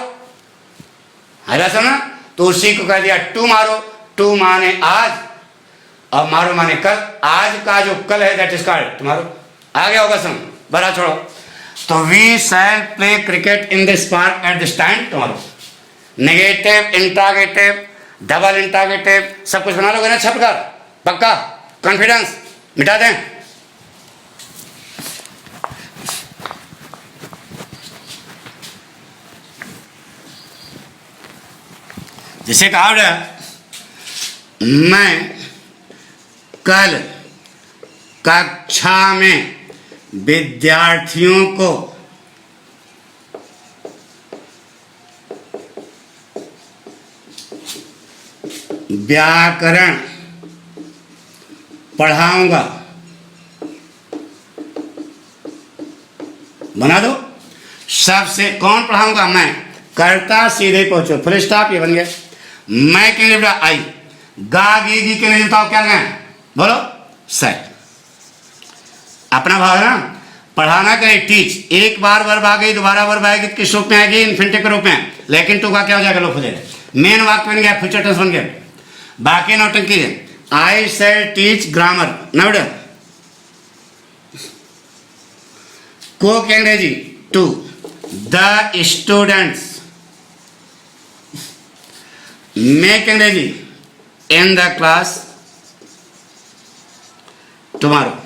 है सुना? तो उसी को कह दिया टू मारो। टू माने आज और मारो माने कल। आज का जो कल है दैट इज कॉल्ड टुमारो। आ गया होगा समझ? बड़ा छोड़ो। तो we shall play cricket in this park at this time tomorrow. Negative, interrogative, double interrogative, सब कुछ बना लोगे ना? 6 प्रकार पक्का? कॉन्फिडेंस मिटा दें। जैसे कहा मैं कल कक्षा में विद्यार्थियों को व्याकरण पढ़ाऊंगा। बना दो। सबसे कौन पढ़ाऊंगा? मैं। कर्ता सीधे पहुंचो, फुल स्टॉप, ये बन गया। मैं के लिए आई। गा गी गी के लिए बताओ क्या लगाएं? बोलो सर। अपना भाव है ना। पढ़ाना करें टीच। एक बार वर्ब आ गई, दोबारा वर्ब आएगी किस रूप में आएगी? इन्फिनिटिव के रूप में। लेकिन टू का क्या हो जाएगा? लोप हो जाएगा। मेन वाक्य बन गया, फ्यूचर टेंस बन गया। बाकी नौटंकी है। आई शैल टीच ग्रामर। ना बेटा, को की अंग्रेजी टू। द स्टूडेंट्स मेक अंग्रेजी इन द क्लास टुमारो।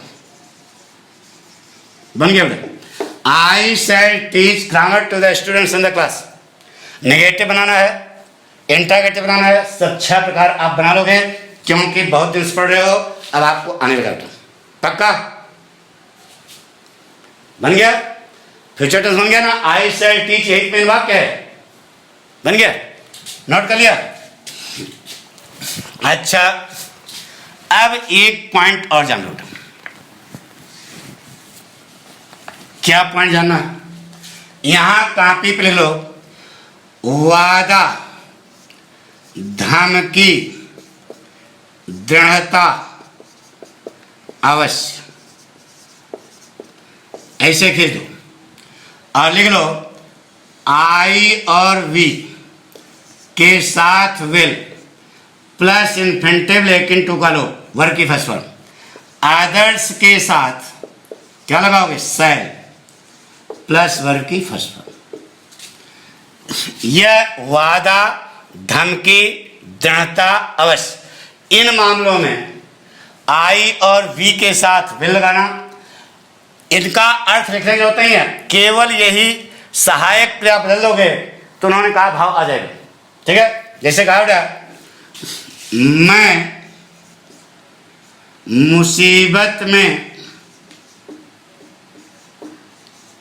बन गया बेटा। I shall teach grammar to the students in the class. Negative बनाना है इंट्रागेटिव बनाना है, सब 6 प्रकार आप बना लोगे, क्योंकि बहुत दिन से पढ़ रहे हो, अब आपको आने लगा। पक्का बन गया? फ्यूचर टेंस बन गया ना? आई शैल टीच, यही मेन वाक्य है। बन गया? नोट कर लिया? अच्छा, अब एक पॉइंट और जान लो। क्या पॉइंट जानना है? यहां कॉपी पे लिख लो, वादा, धमकी, दृढ़ता, अवश्य, ऐसे खींच दो और लिख लो आई और वी के साथ विल प्लस इन्फिनिटिव लेकिन टू का लो, वर्ग की फर्स्ट फॉर्म। अदर्स के साथ क्या लगाओगे? शैल प्लस वर्ग की फर्स्ट फॉर्म। यह वादा, धमकी, दृढ़ता, अवश्य, इन मामलों में आई और वी के साथ विल लगाना, इनका अर्थ लिखने की जरूरत नहीं है, केवल यही सहायक क्रिया बदल दोगे तो उन्होंने कहा भाव आ जाएगा। ठीक है? जैसे कहा बेटा, मैं मुसीबत में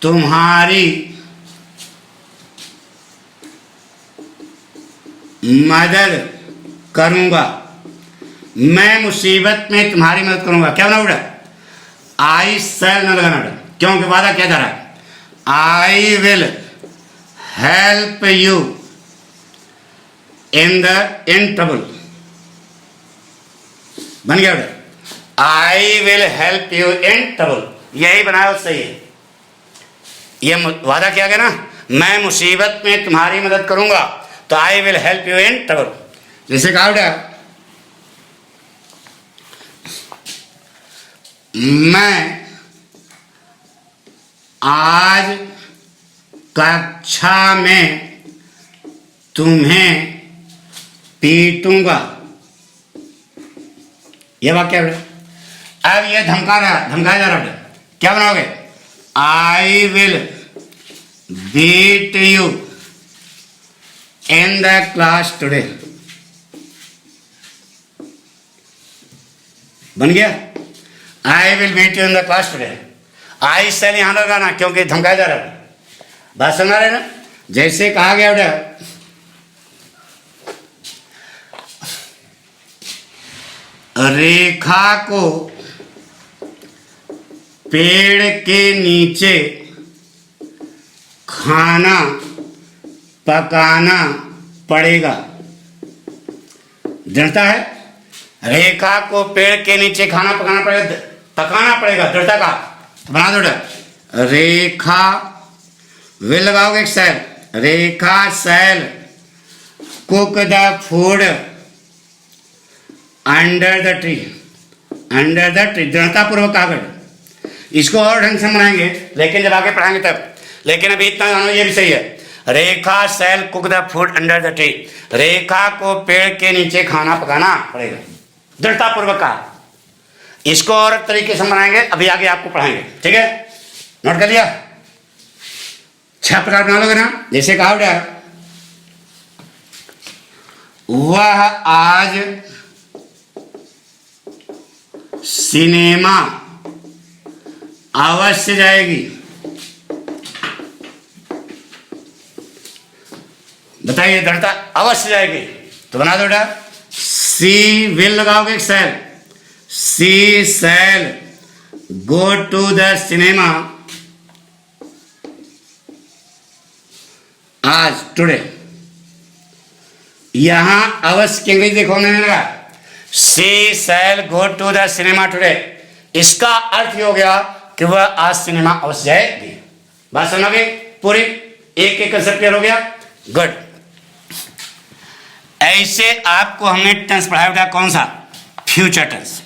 तुम्हारी मदद करूंगा। मैं मुसीबत में तुम्हारी मदद करूंगा। क्या बना बेटा? आई शैल न लगाना बेटा, क्योंकि वादा क्या जा रहा है? I will help you in trouble. बन गया बेटा? I will help you in trouble, यही बनाया सही है। ये वादा किया गया ना, मैं मुसीबत में तुम्हारी मदद करूंगा, तो I will help you in trouble. जैसे कहा बेटा, मैं आज कक्षा में तुम्हें पीटूंगा। यह वाक्य है। अब यह धमकाया जा रहा है। क्या बनाओगे? I will beat you in the class today. बन गया? I will beat you in the class today. I shall यहां लगाना, क्योंकि धमकाया जा रहा है। बात समझ रहे ना? जैसे कहा गया बेटा, रेखा को पेड़ के नीचे खाना पकाना पड़ेगा। दृढ़ता है। रेखा को पेड़ के नीचे खाना पकाना पड़ेगा। दृढ़ता का बना दो बेटा। रेखा विल लगाओगे एक shall, Rekha shall cook the food under the tree. Under the tree दृढ़ता पूर्वक कागज। इसको और ढंग से बनाएंगे, लेकिन जब आगे पढ़ाएंगे तब। लेकिन अभी इतना जानो, ये भी सही है। Rekha shall cook the food under the tree. Rekha को पेड़ के नीचे खाना पकाना पड़ेगा। दृढ़ता पूर्वक का। इसको और तरीके से बनाएंगे, अभी आगे आपको पढ़ाएंगे। ठीक है? नोट कर लिया? 6 प्रकार बना लोगे ना? जैसे कहा बेटा, वह आज सिनेमा अवश्य जाएगी। बताइए, दृढ़ता अवश्य जाएगी, तो बना दो बेटा। सी विल लगाओगे shall, she shall go to the cinema आज टुडे। यहां अवश्य के अंग्रेजी देखो मैंने लगा, she shall go to the cinema today. इसका अर्थ हो गया कि वह आज सिनेमा अवश्य जाएगी। बात समझ गई पूरी? एक एक कंसेप्ट क्लियर हो गया? गुड। ऐसे आपको हमने टेंस पढ़ाया था, कौन सा? Future tense.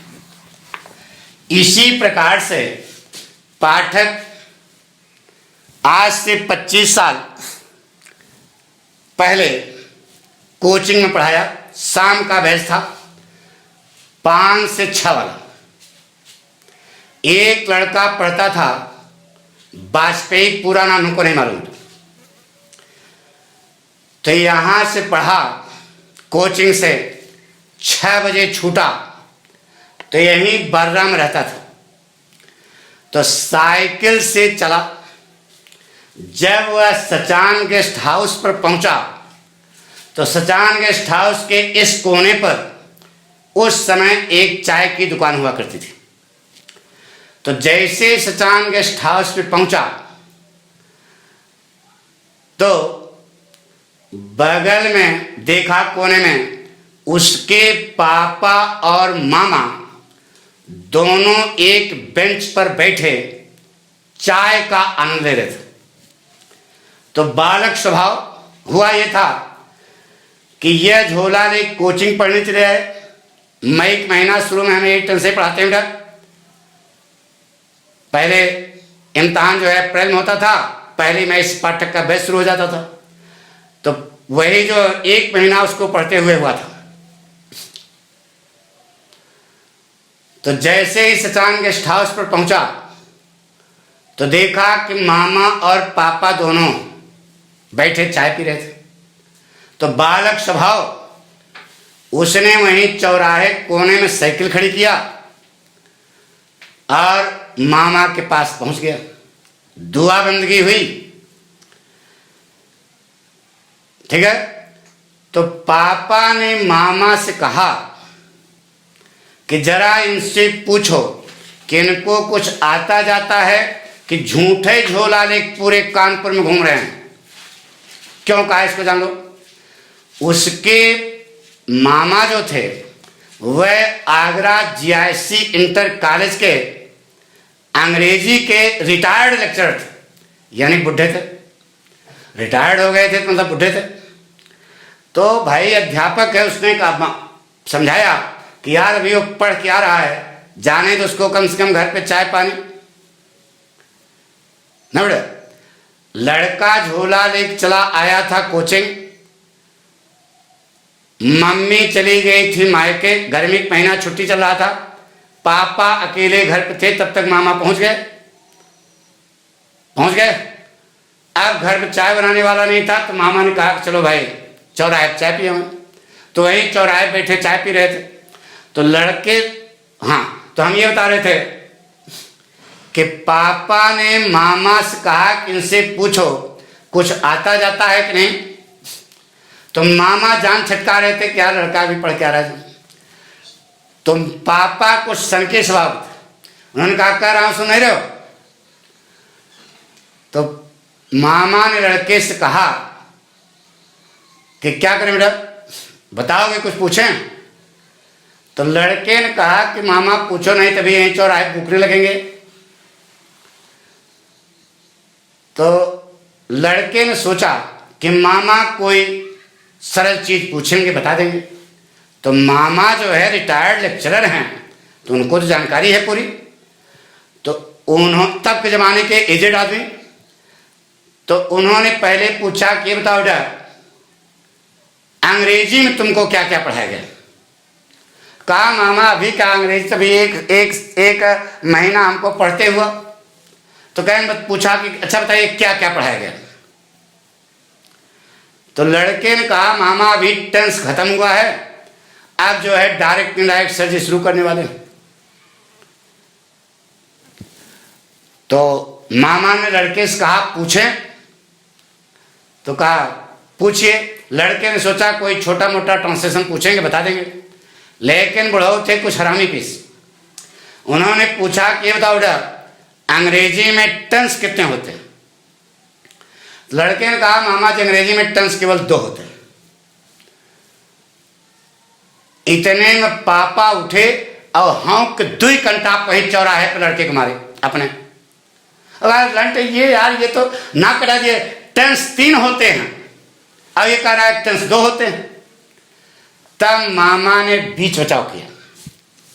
इसी प्रकार से पाठक आज से 25 साल पहले कोचिंग में पढ़ाया। शाम का बैच था 5 से 6 वाला। एक लड़का पढ़ता था, वाजपेयी, पूरा नाम हमको नहीं मालूम, तो यहां से पढ़ा कोचिंग से 6 बजे छूटा तो यहीं बर्रा में रहता था, तो साइकिल से चला। जब वह सचान गेस्ट हाउस पर पहुंचा तो सचान गेस्ट हाउस के इस कोने पर उस समय एक चाय की दुकान हुआ करती थी। तो जैसे सचान गेस्ट हाउस पे पहुंचा तो बगल में देखा कोने में उसके पापा और मामा दोनों एक बेंच पर बैठे चाय का आनंद ले रहे थे। तो बालक स्वभाव हुआ यह था कि यह झोला ने कोचिंग पढ़ने चले आए। मई का महीना शुरू में हमें 8 से पढ़ाते हैं बेटा। पहले इम्तहान जो है अप्रैल में होता था, पहली मई से पाठक का बैच शुरू हो जाता था, तो वही जो 1 महीना उसको पढ़ते हुए हुआ था। तो जैसे ही सचान गेस्ट हाउस पर पहुंचा तो देखा कि मामा और पापा दोनों बैठे चाय पी रहे थे। तो बालक स्वभाव उसने वहीं चौराहे कोने में साइकिल खड़ी किया और मामा के पास पहुंच गया। दुआ बंदगी हुई, ठीक है। तो पापा ने मामा से कहा कि जरा इनसे पूछो कि इनको कुछ आता जाता है कि झूठे झोला ले पूरे कानपुर में घूम रहे हैं। क्यों कहा इसको जान लो। उसके मामा जो थे वह आगरा जीआईसी इंटर कॉलेज के अंग्रेजी के रिटायर्ड लेक्चरर थे, यानी बुढ़े थे, रिटायर्ड हो गए थे तो मतलब बुढ़े थे। तो भाई अध्यापक है, उसने कहा समझाया कि यार अभी वो पढ़ के आ रहा है, जाने तो उसको कम से कम घर पे चाय पानी न बेटा। लड़का झोला लेके चला आया था कोचिंग। मम्मी चली गई थी मायके, गर्मी का महीना छुट्टी चल रहा था। पापा अकेले घर पे थे, तब तक मामा पहुंच गए। अब घर पे चाय बनाने वाला नहीं था तो मामा ने कहा कि चलो भाई चौराहे पे चाय पिए। तो वहीं चौराहे बैठे चाय पी रहे थे। तो लड़के, हाँ, तो हम ये बता रहे थे कि पापा ने मामा से कहा कि इनसे पूछो कुछ आता जाता है कि नहीं। तो मामा जान छटका रहे थे कि यार लड़का भी पढ़ के आ रहा है। तो पापा कुछ सनके स्वभाव थे, उन्होंने कहा कह रहा हूं सुन नहीं रहे हो। तो मामा ने लड़के से कहा कि क्या करें बेटा, बताओगे कुछ पूछें। तो लड़के ने कहा कि मामा पूछो नहीं तभी यहीं चौराहे भूखने लगेंगे। तो लड़के ने सोचा कि मामा कोई सरल चीज पूछेंगे बता देंगे। तो मामा जो है रिटायर्ड लेक्चरर हैं तो उनको तो जानकारी है पूरी। तो उन्होंने तब के जमाने के एजेड आदमी, तो उन्होंने पहले पूछा कि बताओ बेटा अंग्रेजी में तुमको क्या क्या पढ़ाया गया। कहा मामा अभी का अंग्रेजी तभी एक महीना हमको पढ़ते हुआ। तो कहें पूछा कि अच्छा बताइए क्या क्या पढ़ाया गया। तो लड़के ने कहा मामा अभी टेंस खत्म हुआ है, अब जो है डायरेक्ट इनडायरेक्ट सर्जरी शुरू करने वाले। तो मामा ने लड़के से कहा पूछें। तो कहा पूछिए। लड़के ने सोचा कोई छोटा मोटा ट्रांसलेशन पूछेंगे बता देंगे, लेकिन बुढ़ऊ थे कुछ हरामी पीस। उन्होंने पूछा कि बताओ बेटा अंग्रेजी में टेंस कितने होते हैं। लड़के ने कहा मामा जी अंग्रेजी में टेंस केवल 2 होते हैं। इतने में पापा उठे और हाँक 2 घंटा वही चौराहे पर लड़के के मारे अपने। लंटे ये यार ये तो ना करा दिए, टेंस 3 होते हैं और ये कह रहा है टेंस 2 होते हैं। तब मामा ने बीच बचाव किया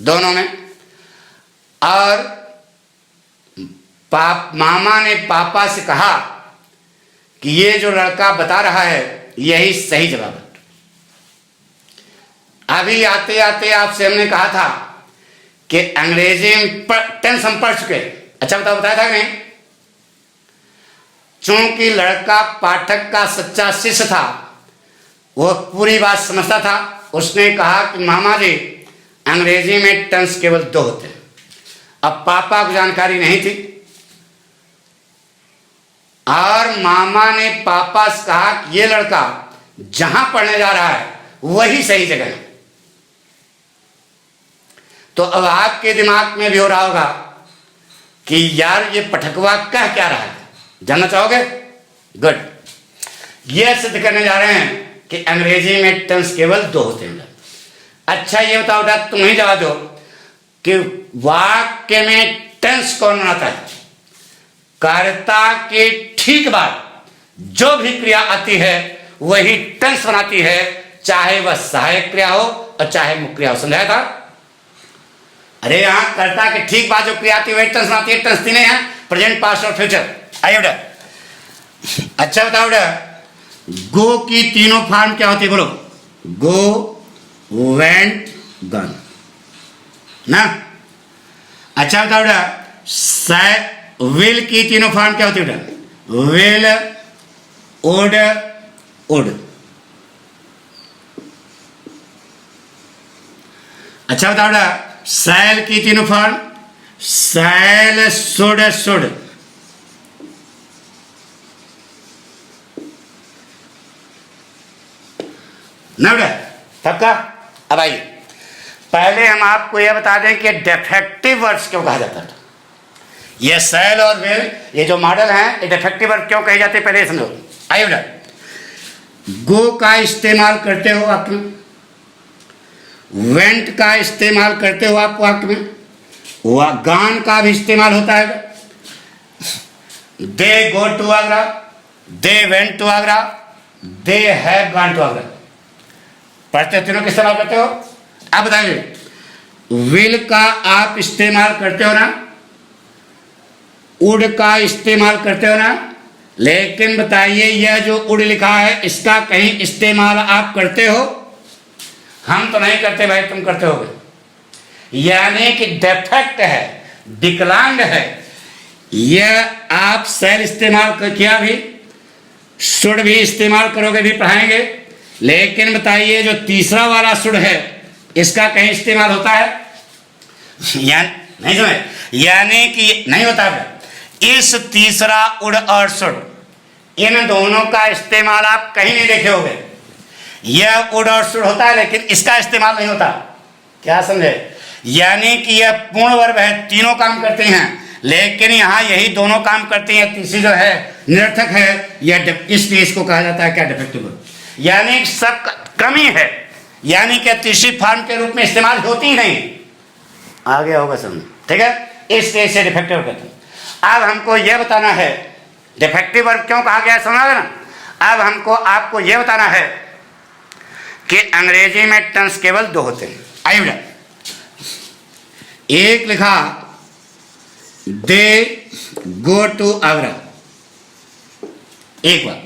दोनों में और मामा ने पापा से कहा कि ये जो लड़का बता रहा है यही सही जवाब है। अभी आते आते आपसे हमने कहा था कि अंग्रेजी में टेंस हम पढ़ चुके। अच्छा बताया था कि नहीं। चूंकि लड़का पाठक का सच्चा शिष्य था वो पूरी बात समझता था। उसने कहा कि मामा जी अंग्रेजी में टेंस केवल 2 होते हैं। अब पापा को जानकारी नहीं थी और मामा ने पापा से कहा कि ये लड़का जहां पढ़ने जा रहा है वही सही जगह है। तो अब आपके दिमाग में भी हो रहा होगा कि यार ये पठकवा कह क्या रहा है, जानना चाहोगे? गुड। ये सिद्ध करने जा रहे हैं कि अंग्रेजी में टेंस केवल 2 होते हैं। अच्छा ये बताओ बेटा, तुम ही जवाब दो कि वाक्य में टेंस कौन बनाता है? कर्ता के ठीक बाद जो भी क्रिया आती है वही टेंस बनाती है, चाहे वह सहायक क्रिया हो और चाहे मुख्य क्रिया हो। समझाया था? अरे यहां कर्ता के ठीक बाद जो क्रिया आती है वही टेंस बनाती है। टेंस तीन है, प्रेजेंट, पास्ट और फ्यूचर। आइए बेटा, अच्छा बताओ बेटा, गो की तीनों फॉर्म क्या होती है? बोलो। गो, वेंट, गन ना। अच्छा बताओ बेटा, विल की तीनों फॉर्म क्या होती है बेटा? Will, would, would. अच्छा बताओ बेटा, शैल की तीनों फॉर्म? Shell, should, should. ना बेटा, तब का? अब आइए, पहले हम आपको यह बता दें कि डिफेक्टिव वर्ड्स क्यों कहा जाता था। ये शैल और विल, ये जो मॉडल हैं, ये डिफेक्टिव वर्ड क्यों कहे जाते हैं पहले समझो। आइए बेटा, गो का इस्तेमाल करते हो आप में, वेंट का इस्तेमाल करते हो आप वाक्य में, गान का भी इस्तेमाल होता है। They go to Agra, they went to Agra, they have gone to Agra. पढ़ते तीनों का इस्तेमाल करते हो। अब बताइए, विल का आप इस्तेमाल करते हो ना, उड का इस्तेमाल करते हो ना, लेकिन बताइए यह जो उड लिखा है इसका कहीं इस्तेमाल आप करते हो? हम तो नहीं करते भाई, तुम करते होगे। यानी कि डिफेक्ट है, विकलांग है। यह आप शैल इस्तेमाल किया भी, शुड भी इस्तेमाल करोगे भी पढ़ाएंगे, लेकिन बताइए जो तीसरा वाला शुड है इसका कहीं इस्तेमाल होता है? नहीं समझे? यानी कि नहीं होता है। इस तीसरा उड और शुड, इन दोनों का इस्तेमाल आप कहीं नहीं देखे होंगे। यह उड और शुड होता है लेकिन इसका इस्तेमाल नहीं होता। क्या समझे? यानी कि यह पूर्ण वर्ब है, तीनों काम करते हैं, लेकिन यहाँ यही दोनों काम करते हैं, तीसरी जो है निरर्थक है, यह इसलिए इसको कहा जाता है क्या? Defective verb. यानी सब कमी है, यानी कि तीसरी फॉर्म के रूप में इस्तेमाल होती ही नहीं। आगे होगा समझ, ठीक है? इसलिए इसे डिफेक्टिव कहते हैं। अब हमको यह बताना है डिफेक्टिव वर्ब क्यों कहा गया, समझा ना? अब हमको आपको यह बताना है कि अंग्रेजी में टेंस केवल 2 होते हैं। आइए बेटा, एक लिखा दे गो टू आगरा, एक बार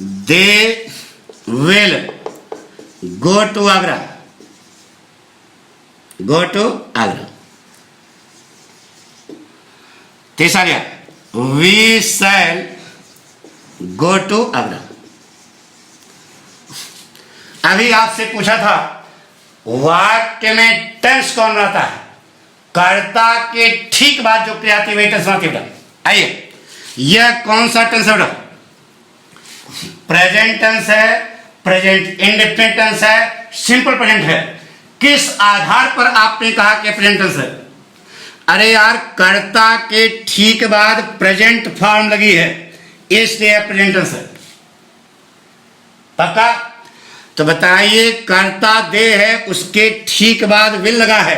they will go to Agra, go to Agra. तीसरा लिया we shall go to Agra. अभी आपसे पूछा था वाक्य में टेंस कौन रहता है? कर्ता के ठीक बाद जो क्रिया आती है वही टेंस बनाती है। आइए, यह कौन सा टेंस है? प्रेजेंट टेंस है, प्रेजेंट इंडेफिनिट टेंस है, सिंपल प्रेजेंट है। किस आधार पर आपने कहा कि प्रेजेंट टेंस है? अरे यार, कर्ता के ठीक बाद प्रेजेंट फॉर्म लगी है, इसलिए प्रेजेंट टेंस है। पक्का? तो बताइए, कर्ता दे है, उसके ठीक बाद विल लगा है।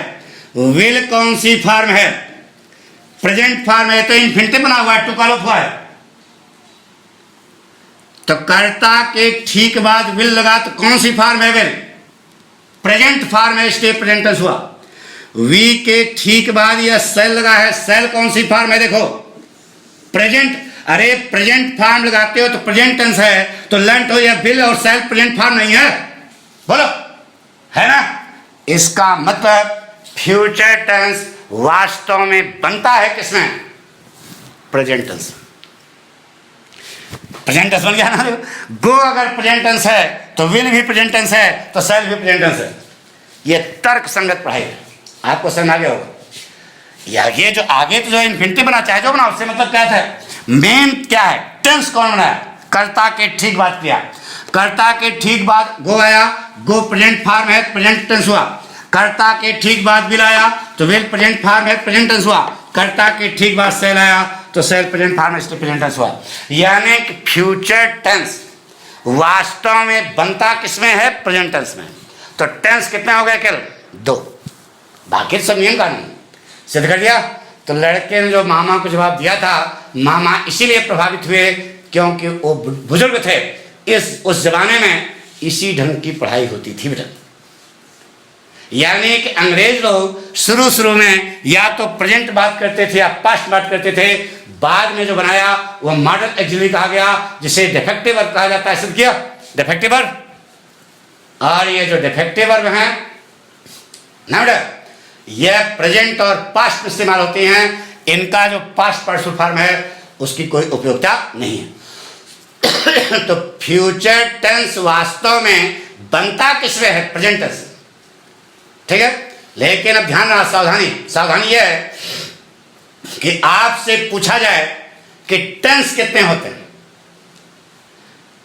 विल कौन सी फॉर्म है? प्रेजेंट फॉर्म है, तो इन्फिनिटिव बना हुआ है, टू कॉल ऑफ हुआ है। तो कर्ता के ठीक बाद विल लगा तो कौन सी फॉर्म है? विल प्रेजेंट फॉर्म है, इसलिए प्रेजेंट टेंस हुआ। वी के ठीक बाद यह सेल लगा है, सेल कौन सी फॉर्म है? देखो, प्रेजेंट। अरे प्रेजेंट फॉर्म लगाते हो तो प्रेजेंट टेंस है, तो लर्न हो यह विल और सेल प्रेजेंट फॉर्म नहीं है। बोलो, है ना? इसका मतलब फ्यूचर टेंस वास्तव में बनता है किसमें? Present tense. प्रेजेंट टेंस बन गया ना। गो अगर प्रेजेंट टेंस है तो विल भी प्रेजेंट टेंस है, तो शैल भी प्रेजेंट टेंस है। ये तर्क संगत पढ़ाई है, आपको समझ आ गया होगा। या ये जो आगे तो जो इन्फिनिटिव बना चाहे जो बना, उससे मतलब क्या था, मेन क्या है, टेंस कौन बनाया, कर्ता के ठीक बाद किया। कर्ता के ठीक बाद गो आया, गो प्रेजेंट फॉर्म है, प्रेजेंट टेंस हुआ। कर्ता के ठीक बाद विल आया तो विल प्रेजेंट फॉर्म है, प्रेजेंट टेंस हुआ। कर्ता के ठीक बाद शैल आया तो शैल प्रेजेंट फॉर्म है, इसलिए प्रेजेंट टेंस हुआ। यानी कि फ्यूचर टेंस वास्तव में बनता किसमें है, प्रेजेंट टेंस में। तो टेंस कितने हो गए, केवल 2, बाकी सब नियम कानून सिद्ध कर दिया। तो लड़के ने जो मामा को जवाब दिया था, मामा इसीलिए प्रभावित हुए क्योंकि वो बुजुर्ग थे। उस जमाने में इसी ढंग की पढ़ाई होती थी बेटा। यानी कि अंग्रेज लोग शुरू में या तो प्रेजेंट बात करते थे या पास्ट बात करते थे, बाद में जो बनाया वह मॉडल एक्सिलरी कहा गया, जिसे डिफेक्टिव वर्ब कहा जाता है। सिद्ध किया डिफेक्टिव वर्ब। और ये जो डिफेक्टिव वर्ब है ना बेटा, यह प्रेजेंट और पास्ट में इस्तेमाल होते हैं। इनका जो पास्ट पार्टिसिपल फॉर्म है उसकी कोई उपयोगिता नहीं है। तो फ्यूचर टेंस वास्तव में बनता किसमें है, प्रेजेंट टेंस, ठीक है। लेकिन अब ध्यान रखना, सावधानी यह है कि आपसे पूछा जाए कि टेंस कितने होते हैं,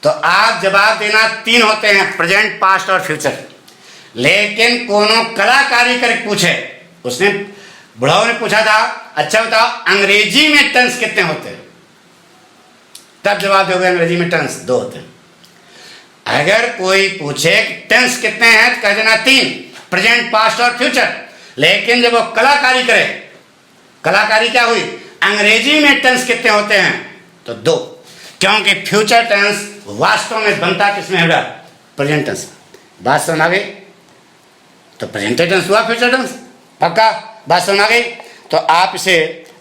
तो आप जवाब देना 3 होते हैं, प्रेजेंट, पास्ट और फ्यूचर। लेकिन कोनो कलाकारी करके पूछे, उसने बुढ़ाओ ने पूछा था, अच्छा बताओ अंग्रेजी में टेंस कितने होते हैं, तब जवाब दोगे अंग्रेजी में टेंस 2 होते हैं। अगर कोई पूछे कि टेंस कितने हैं तो कह देना 3, प्रेजेंट, पास्ट और फ्यूचर। लेकिन जब वो कलाकारी करे, कलाकारी क्या हुई, अंग्रेजी में टेंस कितने होते हैं, तो 2, क्योंकि फ्यूचर टेंस वास्तव में बनता किसमें है, प्रेजेंट टेंस। बात समझ आ गई, तो प्रेजेंट टेंस हुआ फ्यूचर टेंस, पक्का बात समझ आ गई। तो आप इसे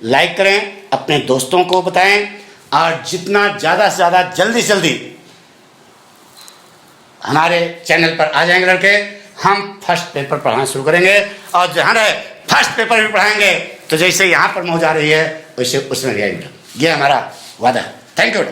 लाइक करें, अपने दोस्तों को बताएं, और जितना ज़्यादा से ज़्यादा जल्दी से जल्दी हमारे चैनल पर आ जाएंगे लड़के, हम फर्स्ट पेपर पढ़ाना शुरू करेंगे। और जहाँ रहे फर्स्ट पेपर भी पढ़ाएंगे, तो जैसे यहाँ पर मौज आ रही है वैसे उसमें भी आएंगे। ये हमारा वादा है। Thank you.